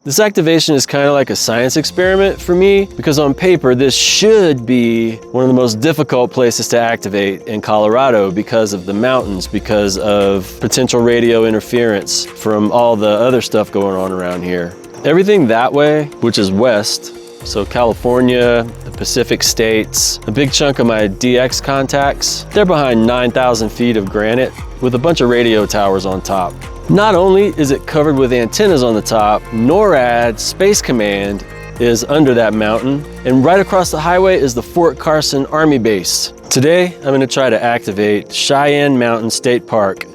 This activation is kind of like a science experiment for me, because on paper, this should be one of the most difficult places to activate in Colorado because of the mountains, because of potential radio interference from all the other stuff going on around here. Everything that way, which is west, so California, the Pacific states, a big chunk of my DX contacts, they're behind 9,000 feet of granite with a bunch of radio towers on top. Not only is it covered with antennas on the top, NORAD Space Command is under that mountain, and right across the highway is the Fort Carson Army Base. Today, I'm gonna try to activate Cheyenne Mountain State Park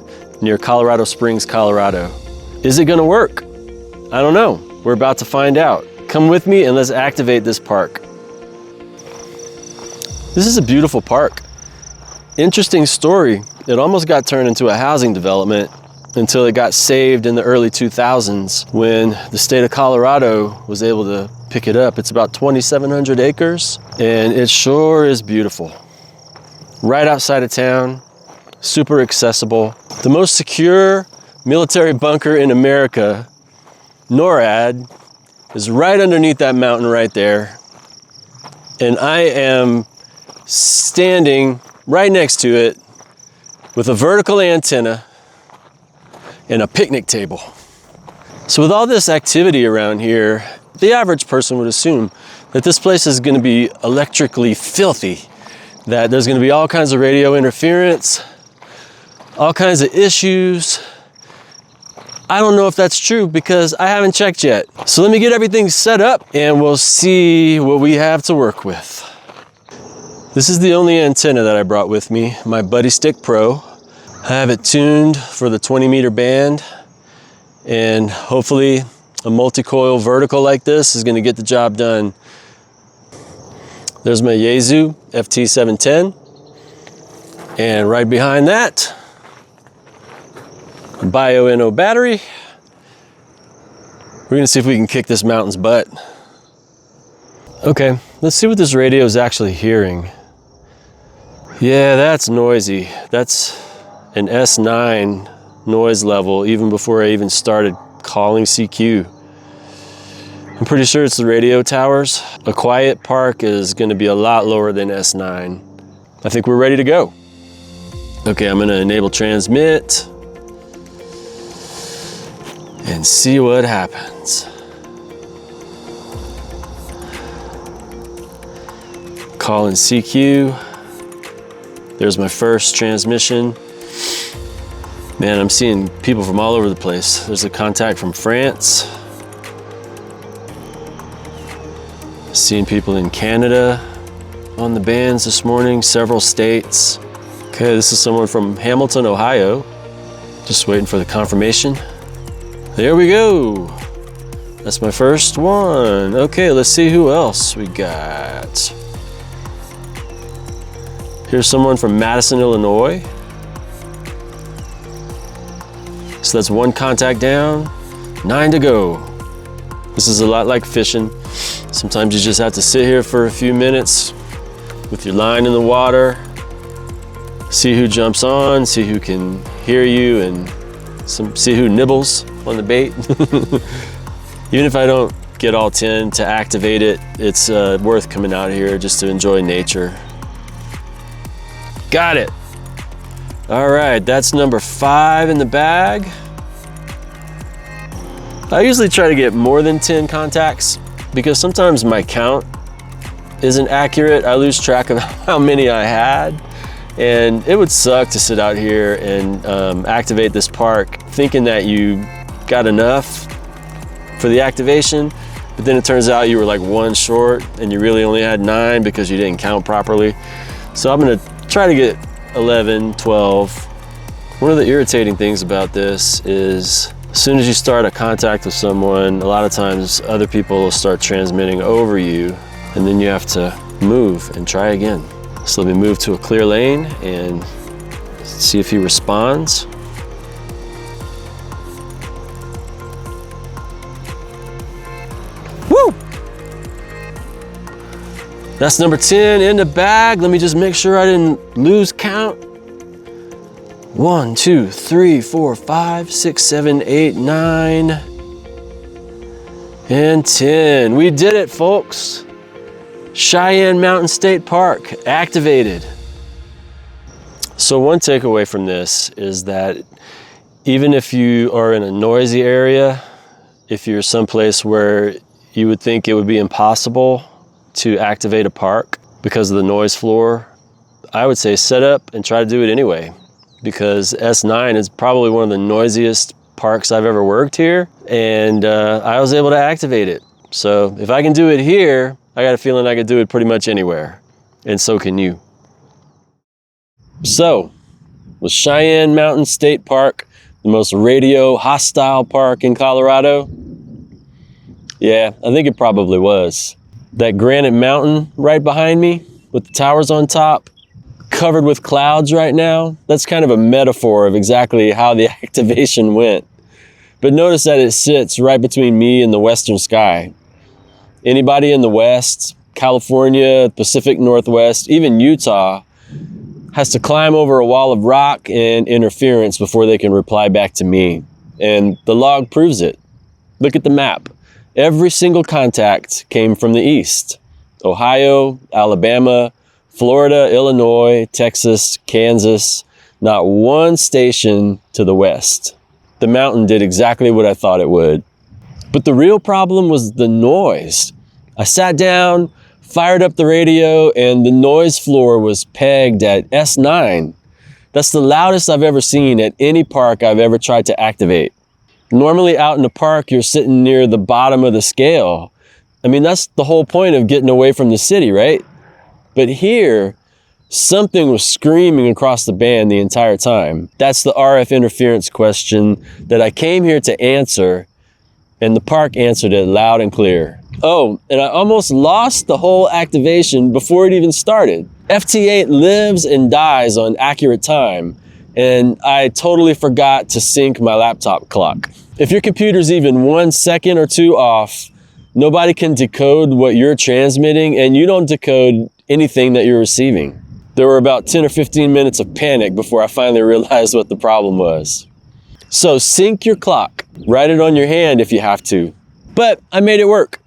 near Colorado Springs, Colorado. Is it gonna work? I don't know. We're about to find out. Come with me and let's activate this park. This is a beautiful park. Interesting story. It almost got turned into a housing development until it got saved in the early 2000s when the state of Colorado was able to pick it up. It's about 2,700 acres and it sure is beautiful. Right outside of town, super accessible. The most secure military bunker in America, NORAD, is right underneath that mountain right there. And I am standing right next to it with a vertical antenna and a picnic table. So with all this activity around here, the average person would assume that this place is going to be electrically filthy, that there's going to be all kinds of radio interference, all kinds of issues. I don't know if that's true because I haven't checked yet. So let me get everything set up and we'll see what we have to work with. This is the only antenna that I brought with me, my Buddy Stick Pro. I have it tuned for the 20-meter band, and hopefully a multi-coil vertical like this is going to get the job done. There's my Yaesu FT710, and right behind that, a Bio-NO battery. We're going to see if we can kick this mountain's butt. Okay, let's see what this radio is actually hearing. Yeah, that's noisy. That's an S9 noise level even before I even started calling CQ. I'm pretty sure it's the radio towers. A quiet park is going to be a lot lower than S9. I think we're ready to go. Okay, I'm going to enable transmit and see what happens. Calling CQ. There's my first transmission. Man, I'm seeing people from all over the place. There's a contact from France. Seeing people in Canada on the bands this morning, several states. Okay, this is someone from Hamilton, Ohio. Just waiting for the confirmation. There we go. That's my first one. Okay, let's see who else we got. Here's someone from Madison, Illinois. So that's one contact down, 9 to go. This is a lot like fishing. Sometimes you just have to sit here for a few minutes with your line in the water, see who jumps on, see who can hear you, and see who nibbles on the bait. Even if I don't get all 10 to activate it, it's worth coming out here just to enjoy nature. Got it. All right, that's number 5 in the bag. I usually try to get more than 10 contacts because sometimes my count isn't accurate. I lose track of how many I had, and it would suck to sit out here and activate this park thinking that you got enough for the activation, but then it turns out you were like 1 short and you really only had 9 because you didn't count properly. So I'm gonna try to get 11, 12. One of the irritating things about this is as soon as you start a contact with someone, a lot of times other people will start transmitting over you, and then you have to move and try again. So let me move to a clear lane and see if he responds. Woo! That's number 10 in the bag. Let me just make sure I didn't lose count. 1, 2, 3, 4, 5, 6, 7, 8, 9. And 10. We did it, folks. Cheyenne Mountain State Park activated. So one takeaway from this is that even if you are in a noisy area, if you're someplace where you would think it would be impossible to activate a park because of the noise floor, I would say set up and try to do it anyway, because S9 is probably one of the noisiest parks I've ever worked here, and I was able to activate it. So if I can do it here, I got a feeling I could do it pretty much anywhere, and so can you. So, was Cheyenne Mountain State Park the most radio hostile park in Colorado? Yeah, I think it probably was. That granite mountain right behind me with the towers on top, covered with clouds right now, that's kind of a metaphor of exactly how the activation went. But notice that it sits right between me and the western sky. Anybody in the West, California, Pacific Northwest, even Utah, has to climb over a wall of rock and interference before they can reply back to me. And the log proves it. Look at the map. Every single contact came from the east. Ohio, Alabama, Florida, Illinois, Texas, Kansas, not one station to the west. The mountain did exactly what I thought it would. But the real problem was the noise. I sat down, fired up the radio, and the noise floor was pegged at S9. That's the loudest I've ever seen at any park I've ever tried to activate. Normally out in the park, you're sitting near the bottom of the scale. I mean, that's the whole point of getting away from the city, right? But here, something was screaming across the band the entire time. That's the RF interference question that I came here to answer, and the park answered it loud and clear. Oh, and I almost lost the whole activation before it even started. FT8 lives and dies on accurate time, and I totally forgot to sync my laptop clock. If your computer's even 1 second or two off, nobody can decode what you're transmitting, and you don't decode anything that you're receiving. There were about 10 or 15 minutes of panic before I finally realized what the problem was. So sync your clock. Write it on your hand if you have to. But I made it work.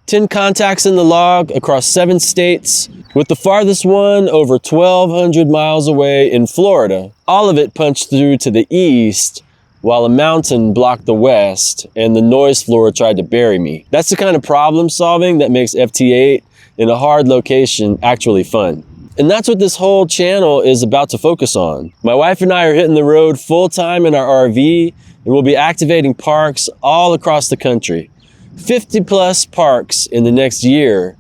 10 contacts in the log across 7 states, with the farthest one over 1,200 miles away in Florida. All of it punched through to the east, while a mountain blocked the west, and the noise floor tried to bury me. That's the kind of problem solving that makes FT8 in a hard location actually fun. And that's what this whole channel is about to focus on. My wife and I are hitting the road full time in our RV, and we'll be activating parks all across the country. 50 plus parks in the next year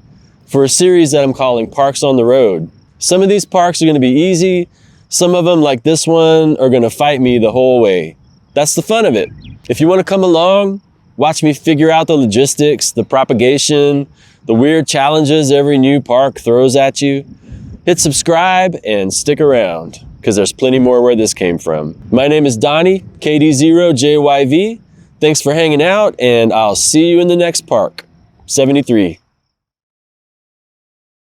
for a series that I'm calling Parks on the Road. Some of these parks are gonna be easy. Some of them, like this one, are gonna fight me the whole way. That's the fun of it. If you wanna come along, watch me figure out the logistics, the propagation, the weird challenges every new park throws at you, hit subscribe and stick around, because there's plenty more where this came from. My name is Donnie, KD0JYV. Thanks for hanging out, and I'll see you in the next park. 73.